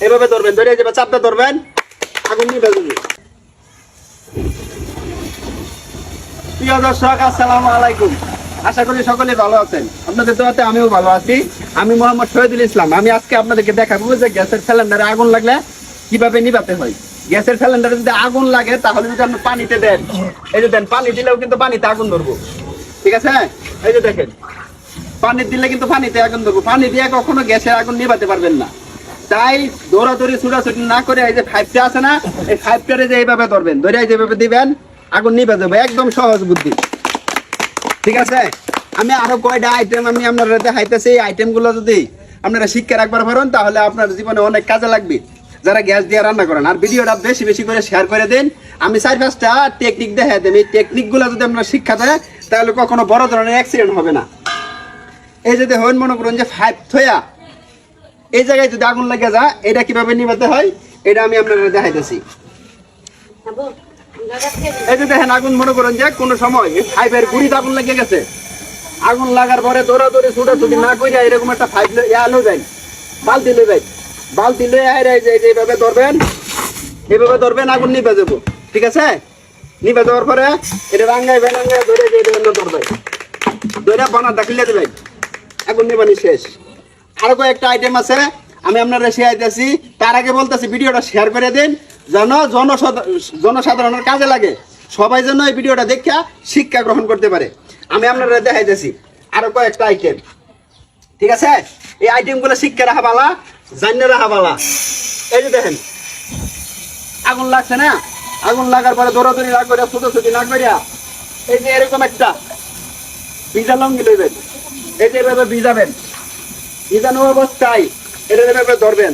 এইভাবে ধরবেন, ধরে যাবে চাপটা ধরবেন, আগুন নিভে যাবে। প্রিয় দর্শক, আসসালামু আলাইকুম। আশা করি সকলে ভালো আছেন। আপনাদের দোয়াতে আমিও ভালো আছি। আমি মোহাম্মদ শহীদুল ইসলাম। আমি আজকে আপনাদেরকে দেখাবো যে গ্যাসের সিলিন্ডারে আগুন লাগলে কিভাবে নিভাতে হয়। গ্যাসের সিলিন্ডারে যদি আগুন লাগে তাহলে যদি আপনি পানিতে দেন, এই যে দেন, পানি দিলেও কিন্তু পানিতে আগুন ধরবো। ঠিক আছে, এই যে দেখেন, পানি দিলে কিন্তু পানিতে আগুন ধরবো। পানি দিয়ে কখনো গ্যাসের আগুন নিভাতে পারবেন না। তাই দৌড়াদৌড়ি ছুটাছুটি না করে এই যে ফাইভটা আছে না, এই ফাইভটারে যে এইভাবে ধরবেন, ধরে যেভাবে দিবেন আগুন নিভে যাবে। একদম সহজ বুদ্ধি। ঠিক আছে, আমি আরো কয়টা আইটেম আমি আপনারা দেখাইতেছি। এই আইটেম গুলো যদি আপনারা শিক্ষা রাখবার পারেন তাহলে আপনার জীবনে অনেক কাজে লাগবে, যারা গ্যাস দিয়ে রান্না করেন। আর ভিডিওটা বেশি বেশি করে শেয়ার করে দিন। আমি 4-5টা টেকনিক দেখাই দেন। এই টেকনিক গুলো যদি আপনারা শিক্ষা দেয় তাহলে কখনো বড় ধরনের অ্যাক্সিডেন্ট হবে না। এই যে দেখুন, মনে করুন যে ফাইভ থয়া এই জায়গায় যদি আগুন লেগে যায়, এটা কিভাবে নিভাতে হয় এটা আমি আপনারা দেখাইতেছি। এই যে দেখেন, আগুন মনে করেন যে কোনো সময় ফাইভের গুড়িতে আগুন লেগে গেছে। আগুন লাগার পরে দৌড়াদৌড়ি ছুটাছুটি না করে এরকম একটা ফাইভ লো যায়, বালতি লো যায়, বালতি লয়ে এইভাবে ধরবেন, এইভাবে ধরবেন, আগুন নিভে যাবো। ঠিক আছে, নিভে যাওয়ার পরে এটা রাঙ্গাইবেন, ধরে ধরবেন, ধরে বানা দাখিলে দেবেন, আগুন নিবানি শেষ। আরো কয়েকটা আইটেম আছে আমি আপনারা শেয়ারতেছি। তার আগে বলতেছি ভিডিওটা শেয়ার করে দিন, যেন জনসাধারণের কাজে লাগে, সবাই যেন এই ভিডিওটা দেখা শিক্ষা গ্রহণ করতে পারে। আমি আপনারা দেখাইতেছি আরো কয়েকটা আইটেম। ঠিক আছে, এই আইটেমগুলো শিক্ষা রাখা বালা, জানিয়ে রাখা বালা। এই যে দেখেন, আগুন লাগছে না, আগুন লাগার পরে দৌড়াদৌড়ি না করে ছুটোছুটি না করিয়া এই যে এরকম একটা ভিজা লঙ্গি লইবেন, এই যে এভাবে ভিজাবেন, ভিজানো অবস্থায় এটা এভাবে ধরবেন,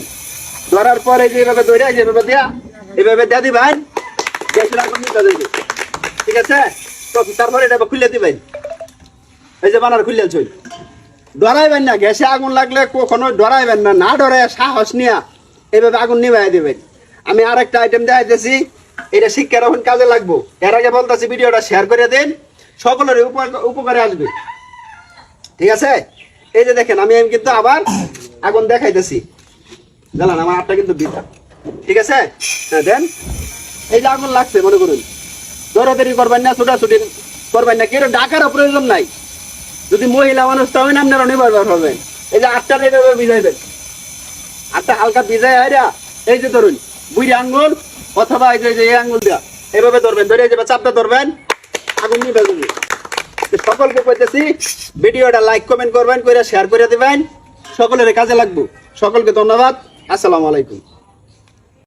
ধরার পরে যেভাবে ধরে যেভাবে দেয়া এভাবে দেয়া দিবেন, গ্যাসের আগুন নিতে দেবে। ঠিক আছে, তো তারপরে এটা খুলে দিবেন, এই যে বানার খুলে চল, ডরাইবেন না। গ্যাসে আগুন লাগলে কখনো ডরাইবেন না, না ডরায় সাহস নিয়া এইভাবে আগুন নিভাই দিবেন। আমি আর একটা আইটেম দেখাইতেছি, এটা শিক্ষার এখন কাজে লাগবো। এর আগে বলতেছি ভিডিওটা শেয়ার করে দেন, সকলের উপকারে আসবে। ঠিক আছে, এই যে দেখেন, আমি কিন্তু আবার আগুন দেখাইতেছি। জানান আমার হাতটা কিন্তু বিধা। ঠিক আছে, হ্যাঁ দেন, এই যে আগুন লাগছে, মনে করুন দৌড়াদৌড়ি করবেন না, ছুটাছুটি করবেন না, কেউ ডাকারও প্রয়োজন নাই। যদি মহিলা মানুষ তো হবেন, আপনারা নির্ভর হবেন। এই যে আটটা এইভাবে ভিজাইবেন, আটটা হালকা ভিজাই হাইরা এই যে ধরুন বুড়ি আঙ্গুল অথবা এই যে এই আঙ্গুল দেওয়া এইভাবে ধরবেন, ধরে যাবে চাপটা ধরবেন, আগুন নিভে যাবে। সকলকে কইতেছি ভিডিওটা লাইক কমেন্ট করবেন, করে শেয়ার করে দিবেন, সকলের কাজে লাগবে। সকলকে ধন্যবাদ। আসসালামু আলাইকুম।